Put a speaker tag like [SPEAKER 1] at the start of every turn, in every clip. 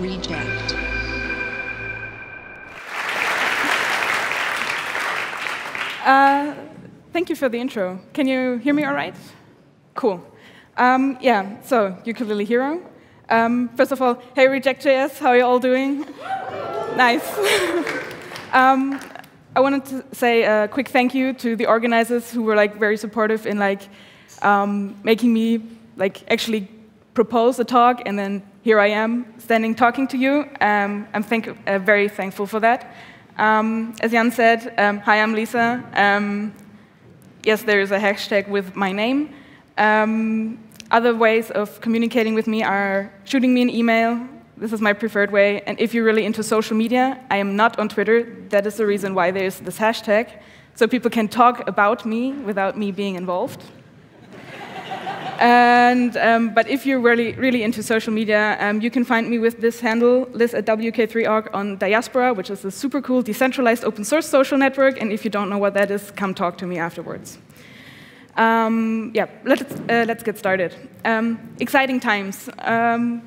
[SPEAKER 1] Reject.
[SPEAKER 2] Thank you for the intro. Can you hear me all right? Cool. Yeah, so Ukulele Hero. First of all, hey Reject.JS, how are you all doing? Nice. I wanted to say a quick thank you to the organizers who were very supportive in making me actually propose a talk, and then here I am standing talking to you. I'm very thankful for that. As Jan said, hi, I'm Lisa. Yes, there is a hashtag with my name. Other ways of communicating with me are shooting me an email. This is my preferred way. And if you're really into social media, I am not on Twitter. That is the reason why there's this hashtag, so people can talk about me without me being involved. But if you're really into social media, you can find me with this handle, liz@wk3org, on Diaspora, which is a super cool decentralized open source social network. And if you don't know what that is, come talk to me afterwards. Yeah, let's get started. Exciting times.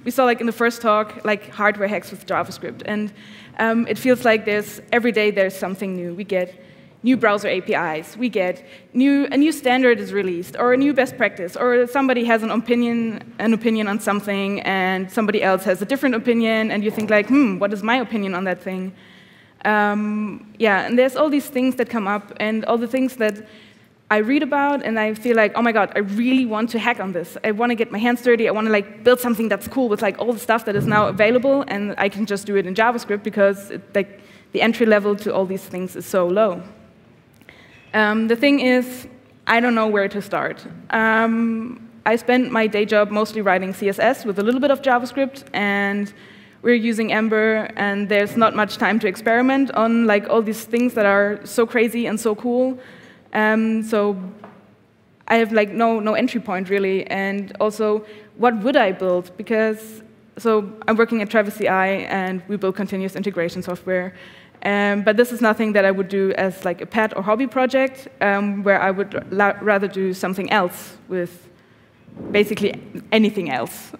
[SPEAKER 2] We saw in the first talk hardware hacks with JavaScript, and it feels like every day there's something new. We get new browser APIs, we get a new standard is released, or a new best practice, or somebody has an opinion on something, and somebody else has a different opinion, and you think what is my opinion on that thing? Yeah, and there's all these things that come up, and all the things that I read about, and I feel oh my god, I really want to hack on this. I want to get my hands dirty. I want to build something that's cool with all the stuff that is now available, and I can just do it in JavaScript because the entry level to all these things is so low. The thing is, I don't know where to start. I spend my day job mostly writing CSS with a little bit of JavaScript, and we're using Ember, and there's not much time to experiment on all these things that are so crazy and so cool. So I have no entry point really, and also what would I build? Because I'm working at Travis CI, and we build continuous integration software. But this is nothing that I would do as a pet or hobby project, where I would rather do something else with basically anything else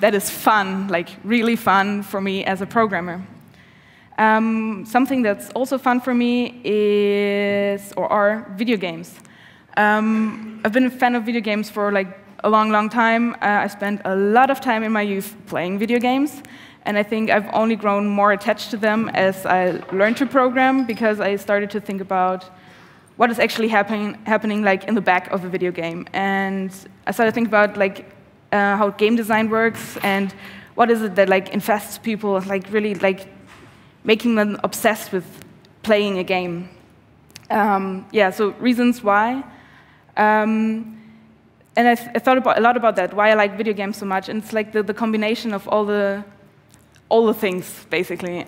[SPEAKER 2] that is fun, really fun for me as a programmer. Something that's also fun for me are video games. I've been a fan of video games for a long time. I spent a lot of time in my youth playing video games. And I think I've only grown more attached to them as I learned to program, because I started to think about what is actually happening in the back of a video game. And I started to think about how game design works, and what is it that infests people, really making them obsessed with playing a game. Yeah, so reasons why. And I thought a lot about that, why I like video games so much. And it's the combination of all the things, basically.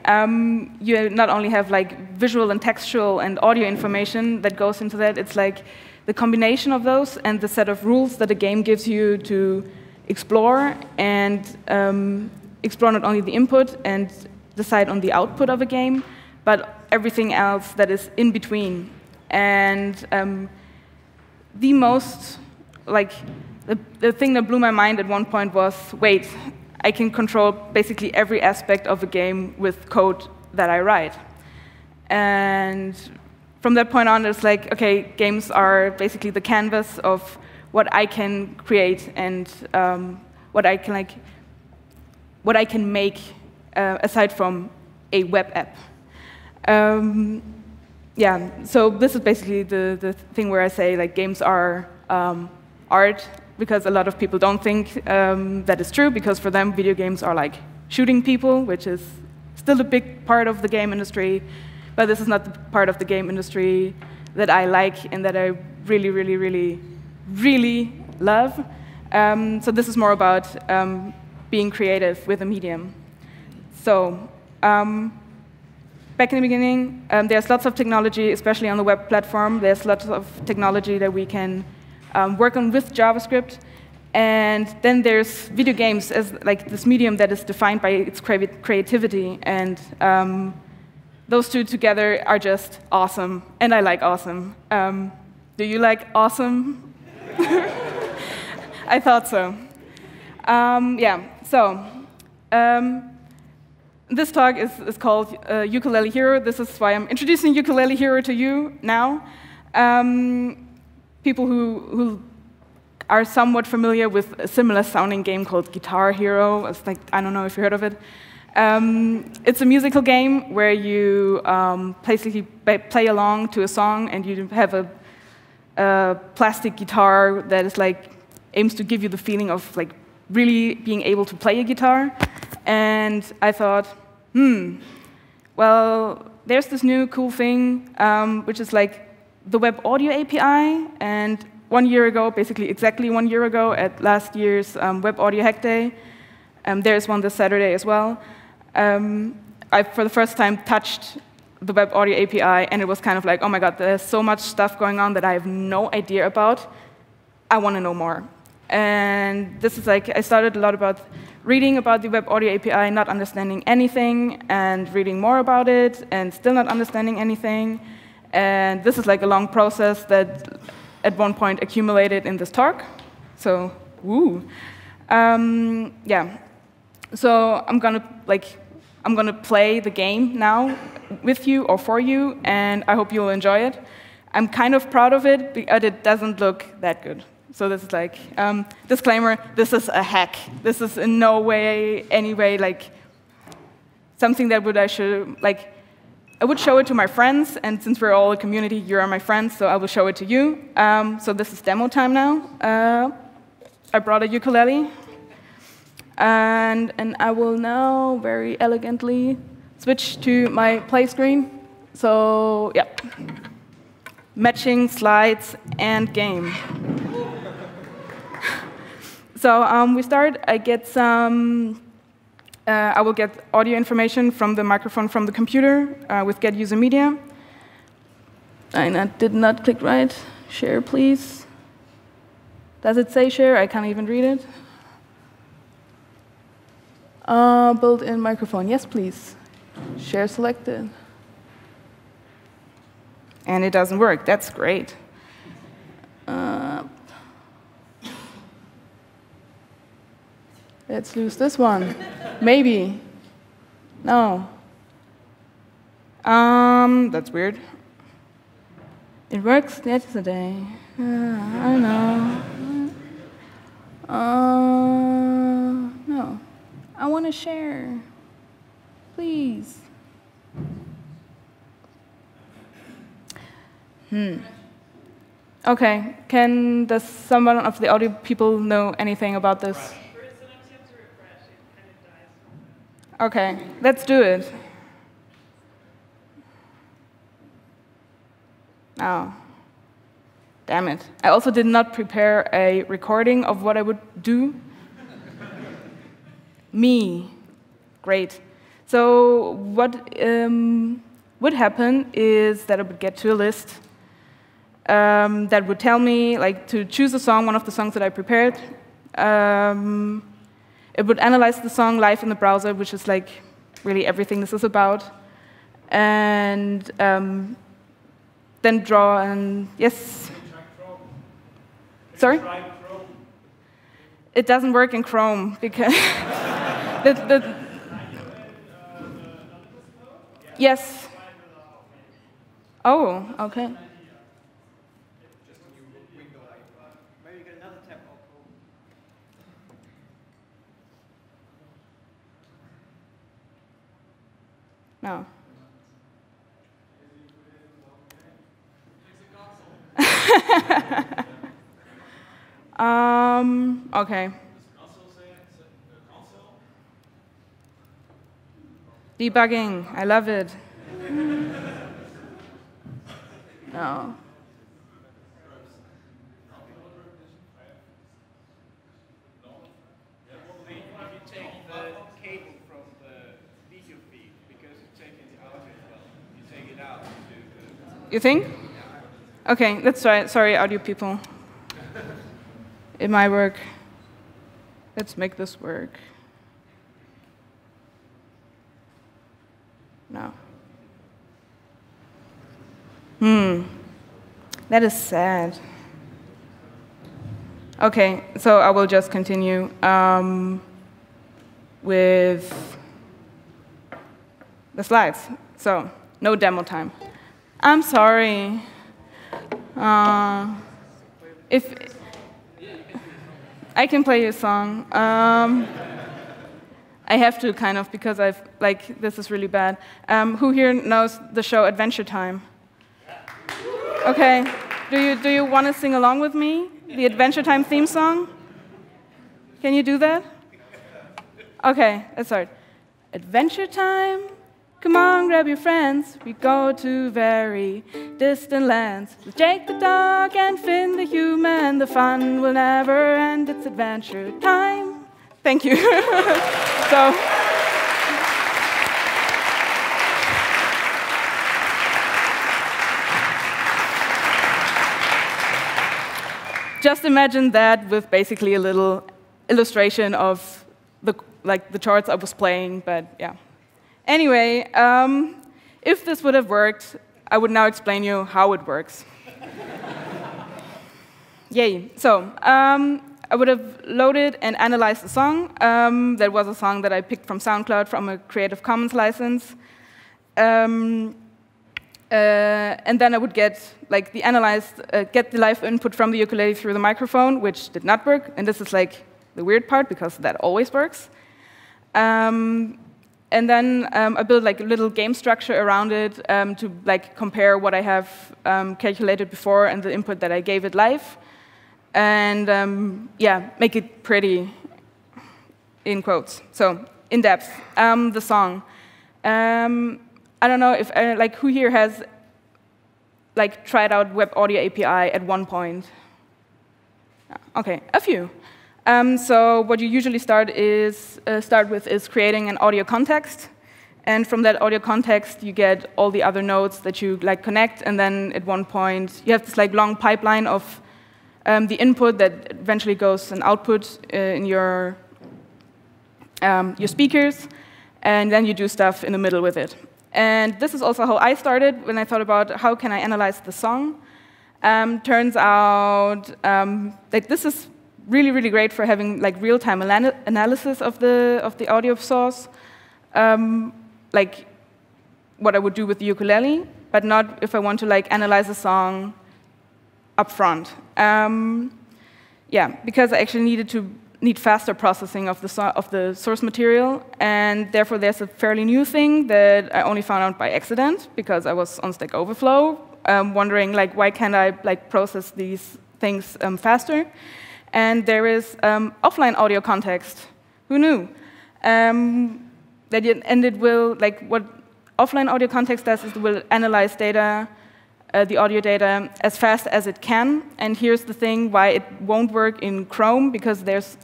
[SPEAKER 2] You not only have visual and textual and audio information that goes into that, it's the combination of those and the set of rules that a game gives you to explore, and explore not only the input and decide on the output of a game, but everything else that is in between. And the thing that blew my mind at one point was, wait, I can control basically every aspect of a game with code that I write. And from that point on, it's okay, games are basically the canvas of what I can create, and what I can make aside from a web app. Yeah, so this is basically the thing where I say games are art, because a lot of people don't think that is true, because for them, video games are shooting people, which is still a big part of the game industry, but this is not the part of the game industry that I like and that I really, really, really, really love. So this is more about being creative with a medium. So back in the beginning, there's lots of technology, especially on the web platform. There's lots of technology that we can work on with JavaScript. And then there's video games as this medium that is defined by its creativity. And those two together are just awesome. And I like awesome. Do you like awesome? I thought so. Yeah, so This talk is called Ukulele Hero. This is why I'm introducing Ukulele Hero to you now. People who are somewhat familiar with a similar sounding game called Guitar Hero. It's like, I don't know if you heard of it. It's a musical game where you basically play along to a song, and you have a plastic guitar that is like aims to give you the feeling of like really being able to play a guitar. And I thought, well, there's this new cool thing, which is like the Web Audio API. And 1 year ago, basically exactly 1 year ago, at last year's Web Audio Hack Day, there's one this Saturday as well, I, for the first time, touched the Web Audio API, and it was kind of like, oh my god, there's so much stuff going on that I have no idea about. I want to know more. And this is like, I started a lot about reading about the Web Audio API, not understanding anything, and reading more about it, and still not understanding anything. And this is like a long process that at one point accumulated in this talk. So, woo. Yeah. So I'm gonna play the game now with you or for you, and I hope you'll enjoy it. I'm kind of proud of it, but it doesn't look that good. So this is like, disclaimer, this is a hack. This is in no way, any way, like, something that I would show it to my friends, and since we're all a community, you are my friends, so I will show it to you. So this is demo time now. I brought a ukulele, and I will now very elegantly switch to my play screen. So yeah, matching slides and game. So we start. I get some. I will get audio information from the microphone from the computer with get user media. I did not click right. Share, please. Does it say share? I can't even read it. Built-in microphone. Yes, please. Share selected. And it doesn't work. That's great. Let's lose this one. Maybe. No. That's weird. It works yesterday. I know. No. I want to share. Please. Okay. Does someone of the audio people know anything about this? Okay, let's do it. Oh, damn it. I also did not prepare a recording of what I would do. Me. Great. So what would happen is that I would get to a list that would tell me like to choose a song, one of the songs that I prepared. It would analyze the song live in the browser, which is like really everything this is about, and then draw and yes. Sorry? It doesn't work in Chrome because yes. Oh, okay. No. Okay. Debugging, I love it. No. You think? Okay, let's try it. Sorry, audio people. It might work. Let's make this work. No. That is sad. Okay, so I will just continue with the slides. So no demo time. I'm sorry. If I can play you a song. I have to, kind of, because this is really bad. Who here knows the show Adventure Time? OK. Do you want to sing along with me? The Adventure Time theme song? Can you do that? OK, let's start. Adventure time. Come on, grab your friends. We go to very distant lands. With Jake the dog and Finn the human. The fun will never end. It's adventure time. Thank you. So, just imagine that with basically a little illustration of the charts I was playing, but yeah. Anyway, if this would have worked, I would now explain you how it works. Yay. So, I would have loaded and analyzed the song. That was a song that I picked from SoundCloud from a Creative Commons license. And then I would get get the live input from the ukulele through the microphone, which did not work. And this is the weird part, because that always works. And then I built a little game structure around it to compare what I have calculated before and the input that I gave it live. And yeah, make it pretty, in quotes. So, in depth, the song. I don't know if who here has tried out Web Audio API at one point. OK, a few. So what you usually start with is creating an audio context. And from that audio context, you get all the other nodes that you connect. And then at one point, you have this long pipeline of the input that eventually goes and output in your speakers, and then you do stuff in the middle with it. And this is also how I started when I thought about how can I analyze the song. Turns out that this is really, really great for having real-time analysis of the audio source, like what I would do with the ukulele, but not if I want to analyze a song up front. Yeah, because I actually need faster processing of the source material, and therefore there's a fairly new thing that I only found out by accident because I was on Stack Overflow, wondering why can't I process these things faster? And there is offline audio context. Who knew? And it will what offline audio context does is it will analyze data. The audio data as fast as it can. And here's the thing why it won't work in Chrome, because there's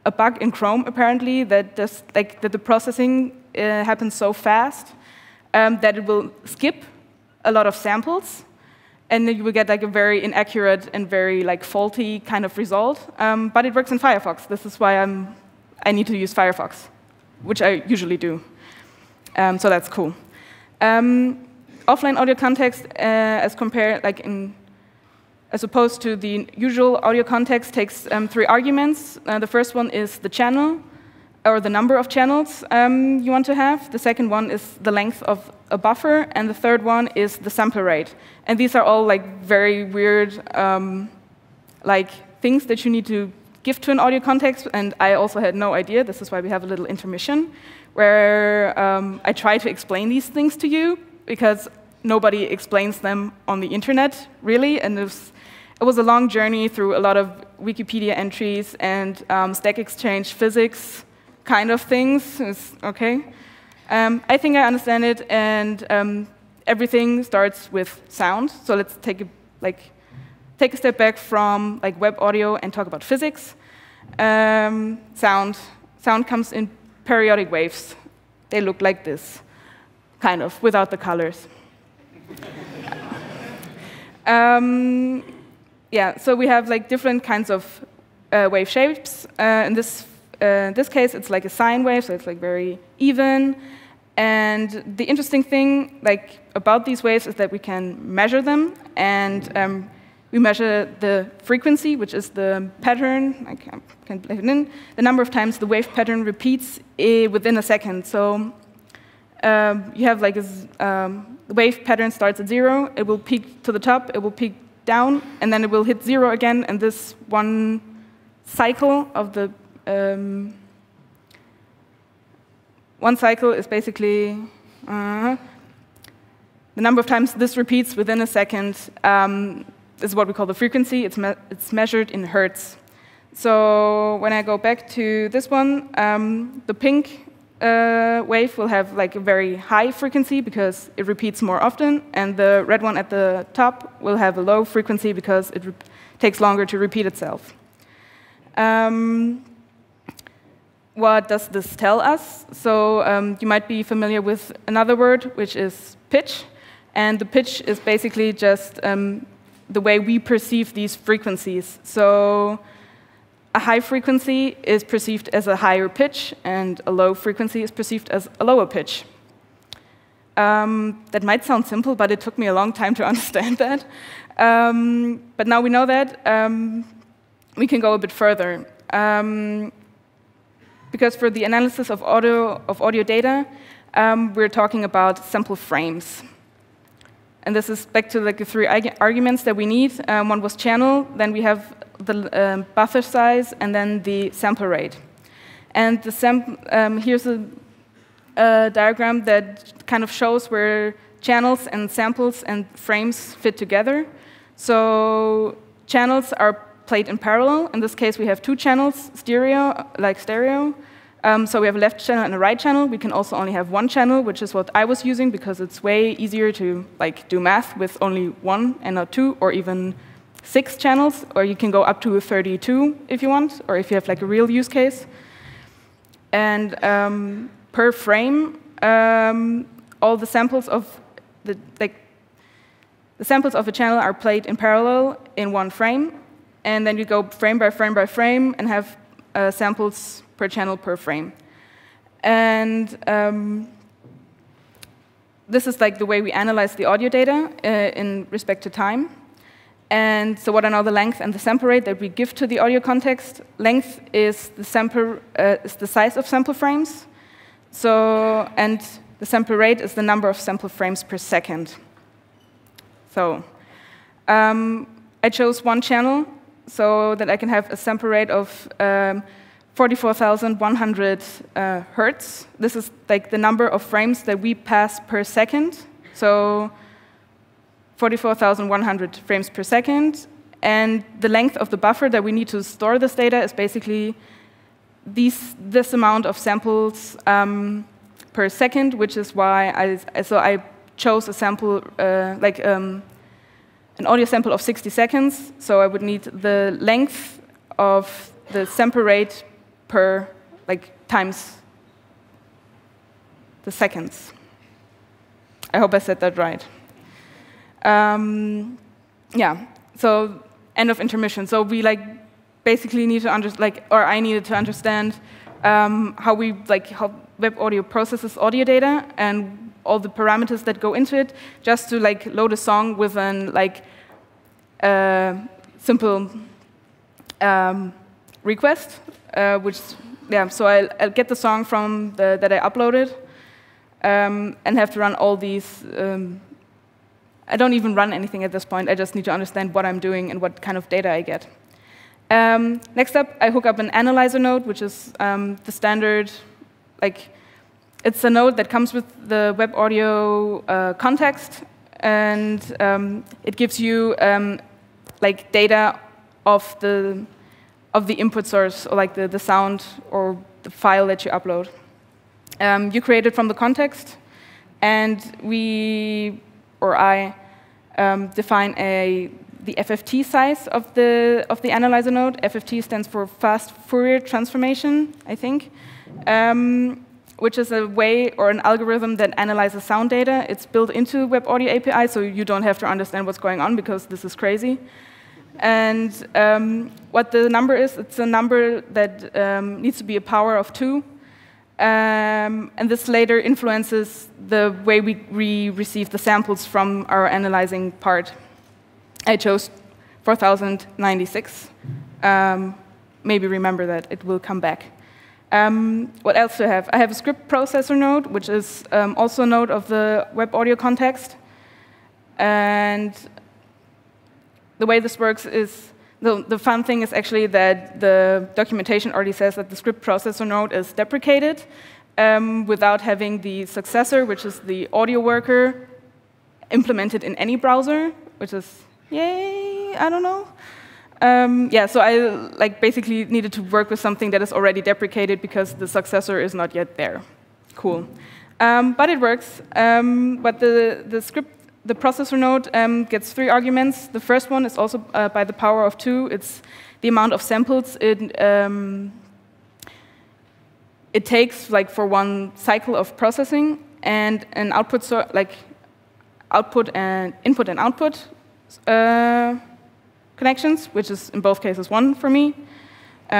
[SPEAKER 2] a bug in Chrome, apparently, that that the processing happens so fast that it will skip a lot of samples. And then you will get a very inaccurate and very faulty kind of result. But it works in Firefox. This is why I need to use Firefox, which I usually do. So that's cool. Offline audio context, as opposed to the usual audio context, takes 3 arguments. The first one is the channel, or the number of channels you want to have. The second one is the length of a buffer, and the third one is the sample rate. And these are all very weird things that you need to give to an audio context. And I also had no idea. This is why we have a little intermission, where I try to explain these things to you, because nobody explains them on the internet, really. And it was a long journey through a lot of Wikipedia entries and Stack Exchange physics kind of things. OK. I think I understand it. And everything starts with sound. So let's take a step back from web audio and talk about physics. Sound comes in periodic waves. They look like this, kind of, without the colors. Yeah, so we have different kinds of wave shapes. In this case, it's a sine wave, so it's very even. And the interesting thing about these waves is that we can measure them, and we measure the frequency, which is the pattern. I can't play it in. The number of times the wave pattern repeats within a second. So you have like the wave pattern starts at 0, it will peak to the top, it will peak down, and then it will hit 0 again, and this one cycle of the one cycle is basically the number of times this repeats within a second is what we call the frequency. It's measured in hertz. So when I go back to this one, the pink wave will have like a very high frequency because it repeats more often, and the red one at the top will have a low frequency because it takes longer to repeat itself. What does this tell us? So you might be familiar with another word, which is pitch. And the pitch is basically just the way we perceive these frequencies. So a high frequency is perceived as a higher pitch, and a low frequency is perceived as a lower pitch. That might sound simple, but it took me a long time to understand that. But now we know that, we can go a bit further. Because for the analysis of audio data, we're talking about sample frames. And this is back to like the 3 arguments that we need. One was channel, then we have the buffer size, and then the sample rate. And the here's a diagram that kind of shows where channels and samples and frames fit together. So channels are played in parallel. In this case, we have 2 channels, stereo. So we have a left channel and a right channel. We can also only have 1 channel, which is what I was using because it's way easier to like do math with only 1 and not 2, or even 6 channels, or you can go up to 32 if you want, or if you have like a real use case. And per frame, all the samples of the samples of a channel are played in parallel in 1 frame. And then you go frame by frame by frame and have samples per channel per frame. And this is like the way we analyze the audio data in respect to time. And so what are now the length and the sample rate that we give to the audio context? Length is the size of sample frames. So, and the sample rate is the number of sample frames per second. So I chose 1 channel so that I can have a sample rate of 44,100 hertz. This is like the number of frames that we pass per second. So 44,100 frames per second. And the length of the buffer that we need to store this data is basically this amount of samples per second, which is why I chose a sample an audio sample of 60 seconds, so I would need the length of the sample rate per times the seconds. I hope I said that right. Yeah. So end of intermission. So we basically need to understand, or I needed to understand how web audio processes audio data and all the parameters that go into it, just to load a song with an simple request, so I'll get the song from that I uploaded, and have to run all these. I don't even run anything at this point. I just need to understand what I'm doing and what kind of data I get. Next up, I hook up an analyzer node, which is the standard, it's a node that comes with the web audio context, and it gives you data of the input source, or the sound or the file that you upload. You create it from the context, and I define the FFT size of the analyzer node. FFT stands for fast Fourier transformation, I think, which is a way or an algorithm that analyzes sound data. It's built into Web Audio API, so you don't have to understand what's going on because this is crazy. And what the number is, it's a number that needs to be a power of 2. And this later influences the way we receive the samples from our analyzing part. I chose 4096. Maybe remember that, it will come back. What else do I have? I have a script processor node, which is also a node of the web audio context. And the way this works is, the fun thing is actually that the documentation already says that the script processor node is deprecated without having the successor, which is the audio worker, implemented in any browser, which is, yay, I don't know. Yeah, so I basically needed to work with something that is already deprecated because the successor is not yet there. Cool. But it works. But the processor node gets 3 arguments. The first one is also by the power of 2. It's the amount of samples it takes for one cycle of processing, and an output input and output connections, which is in both cases 1 for me,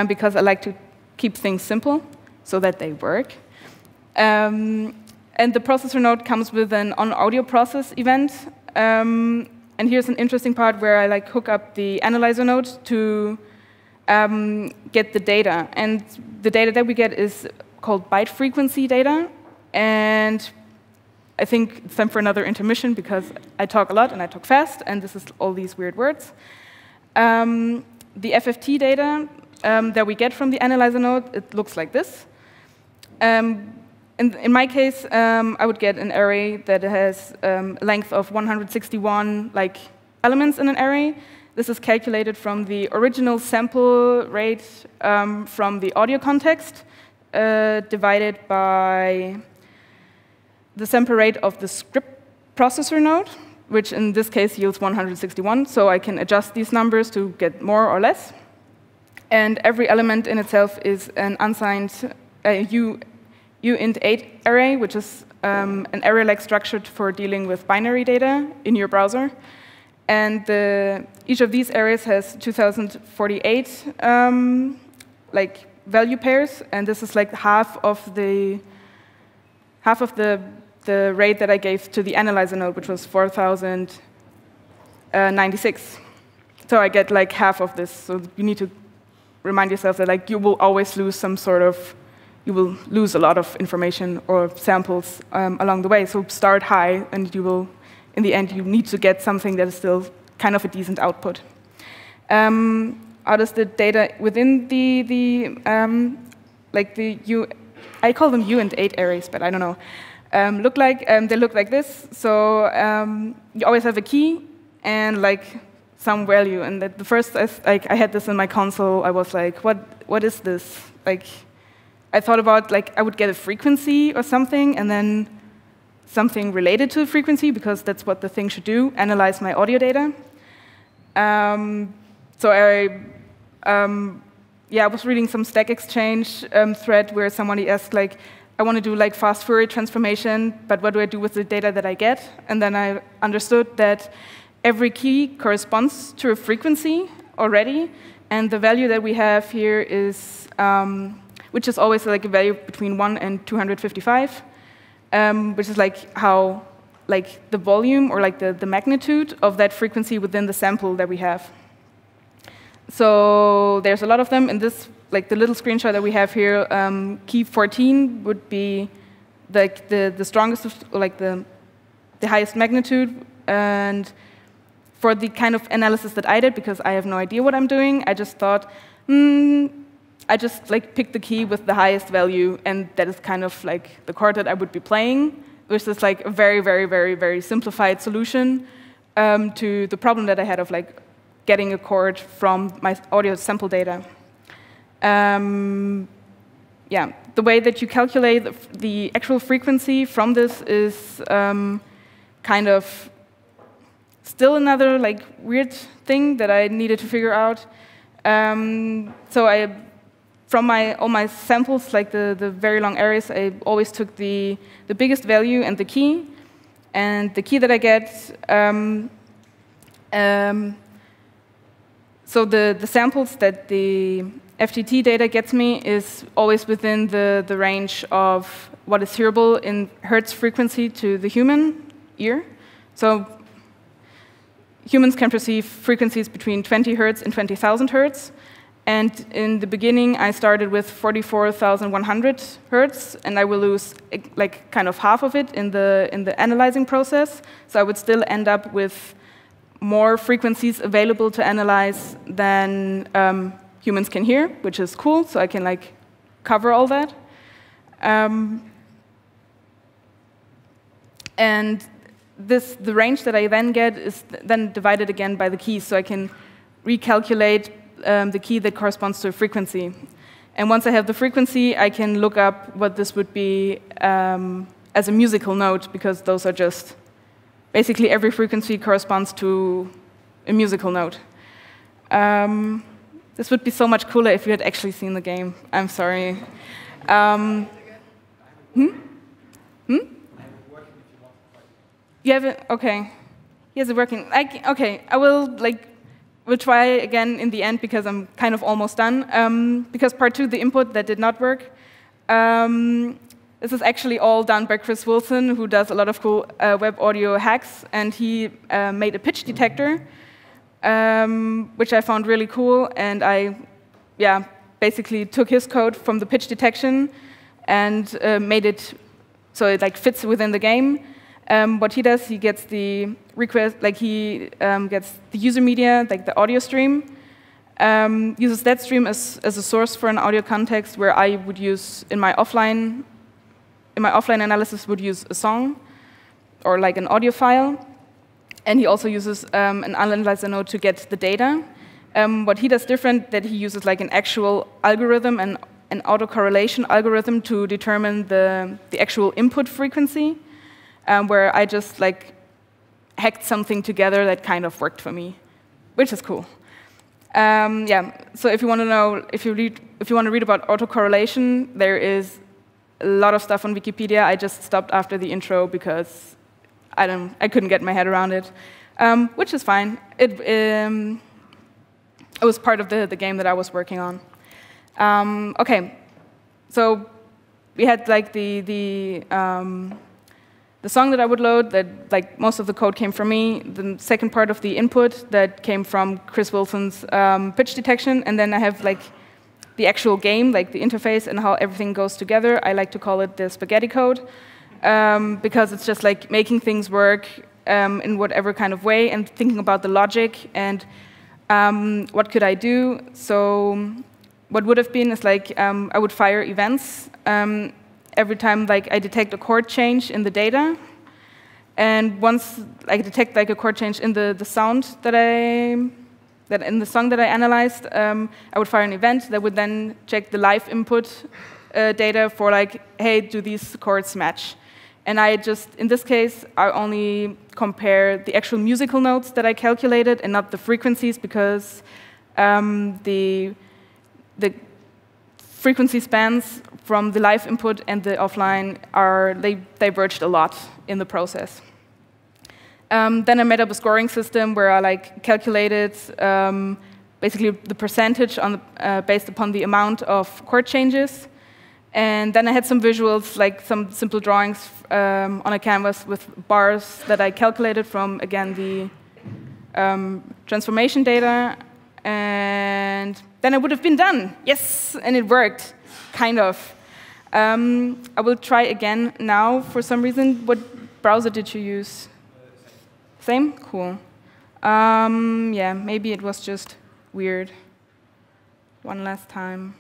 [SPEAKER 2] because I like to keep things simple so that they work. And the processor node comes with an on-audio process event. And here's an interesting part where I hook up the analyzer node to get the data. And the data that we get is called byte frequency data. And I think it's time for another intermission because I talk a lot and I talk fast, and this is all these weird words. The FFT data that we get from the analyzer node, it looks like this. In my case, I would get an array that has a length of 161 elements in an array. This is calculated from the original sample rate from the audio context, divided by the sample rate of the script processor node, which in this case yields 161. So I can adjust these numbers to get more or less. And every element in itself is an unsigned uint8 array, which is an array-like structure for dealing with binary data in your browser. And each of these arrays has 2048 value pairs, and this is half of the rate that I gave to the analyzer node, which was 4096. So I get half of this. So you need to remind yourself that you will always lose you will lose a lot of information or samples along the way. So start high, and you will, in the end, you need to get something that is still kind of a decent output. How does the data within I call them uint8 arrays, but I don't know, look like? They look like this. So you always have a key and some value. And the first, I had this in my console. I was like, what is this? I thought about I would get a frequency or something, and then something related to the frequency, because that's what the thing should do, analyze my audio data. So I was reading some Stack Exchange thread where somebody asked, I want to do fast Fourier transformation, but what do I do with the data that I get? And then I understood that every key corresponds to a frequency already, and the value that we have here is which is always a value between 1 and 255, which is how the volume or the magnitude of that frequency within the sample that we have. So there's a lot of them. In this, the little screenshot that we have here, key 14 would be the strongest, the highest magnitude. And for the kind of analysis that I did, because I have no idea what I'm doing, I just thought, I just pick the key with the highest value, and that is kind of the chord that I would be playing, which is a very, very, very, very simplified solution to the problem that I had of getting a chord from my audio sample data. Yeah, the way that you calculate the actual frequency from this is kind of still another weird thing that I needed to figure out. So from all my samples, the very long arrays, I always took the biggest value and the key. And the key that I get, so the samples that the FTT data gets me is always within the range of what is hearable in hertz frequency to the human ear. So humans can perceive frequencies between 20 hertz and 20,000 hertz. And in the beginning, I started with 44,100 hertz, and I will lose like kind of half of it in the analyzing process. So I would still end up with more frequencies available to analyze than humans can hear, which is cool. So I can like cover all that. And the range that I then get is then divided again by the keys, so I can recalculate the key that corresponds to a frequency. And once I have the frequency, I can look up what this would be as a musical note, because those are just basically every frequency corresponds to a musical note. This would be so much cooler if you had actually seen the game. I'm sorry. You have it? Okay. He has it working. Okay, I will we'll try again in the end because I'm kind of almost done. Because part 2, the input, that did not work. This is actually all done by Chris Wilson, who does a lot of cool web audio hacks, and he made a pitch detector, which I found really cool, and I basically took his code from the pitch detection and made it so it like fits within the game. What he does, he gets the request, he gets the user media, like the audio stream, uses that stream as a source for an audio context, where I would use in my offline analysis would use a song or like an audio file, and he also uses an analyzer node to get the data. What he does different, that he uses like an actual algorithm and an autocorrelation algorithm to determine the actual input frequency. Where I just like hacked something together that kind of worked for me, which is cool. So if you want to know, if you want to read about autocorrelation, there is a lot of stuff on Wikipedia. I just stopped after the intro because I couldn't get my head around it, which is fine. It was part of the game that I was working on. Okay, so we had like the song that I would load, that like most of the code came from me. The second part of the input that came from Chris Wilson's pitch detection, and then I have like the actual game, like the interface and how everything goes together. I like to call it the spaghetti code because it's just like making things work in whatever kind of way and thinking about the logic and what could I do. So what would have been is like I would fire events every time like I detect a chord change in the data, and once I detect like a chord change in the sound in the song that I analyzed, I would fire an event that would then check the live input data for like, hey, do these chords match? And I just, in this case, I only compare the actual musical notes that I calculated and not the frequencies, because the frequency spans from the live input and the offline they diverged a lot in the process. Then I made up a scoring system where I like calculated basically the percentage based upon the amount of chord changes. And then I had some visuals, like some simple drawings on a canvas with bars that I calculated from, again, the transformation data. And then I would have been done. Yes, and it worked, kind of. I will try again now for some reason. What browser did you use? Same? Cool. Yeah, maybe it was just weird. One last time.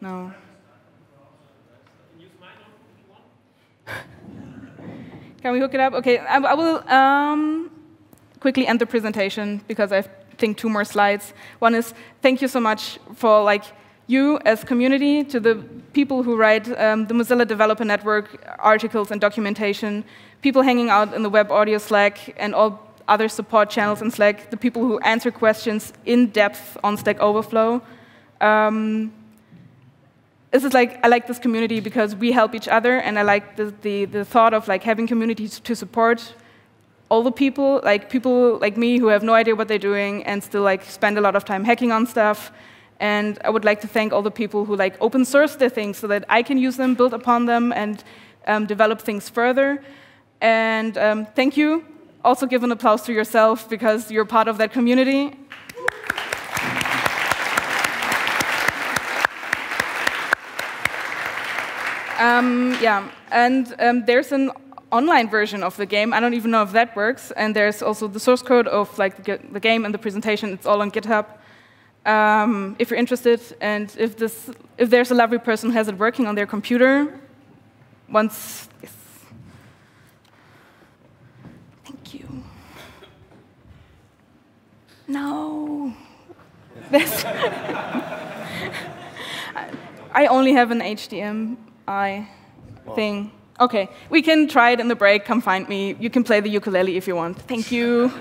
[SPEAKER 2] No. Can we hook it up? OK, I will quickly end the presentation because I think 2 more slides. One is thank you so much for like you as community, to the people who write the Mozilla Developer Network articles and documentation, people hanging out in the web audio Slack and all other support channels in Slack, the people who answer questions in depth on Stack Overflow. This is like, I like this community because we help each other, and I like the thought of like having communities to support all the people like me who have no idea what they're doing and still like spend a lot of time hacking on stuff. And I would like to thank all the people who like open source their things so that I can use them, build upon them, and develop things further. And thank you. Also give an applause to yourself because you're part of that community. Yeah, and there's an online version of the game. I don't even know if that works. And there's also the source code of like the game and the presentation. It's all on GitHub. If you're interested, and if there's a lovely person who has it working on their computer, yes. Thank you. No. I only have an HDMI thing. OK, we can try it in the break. Come find me. You can play the ukulele if you want. Thank you.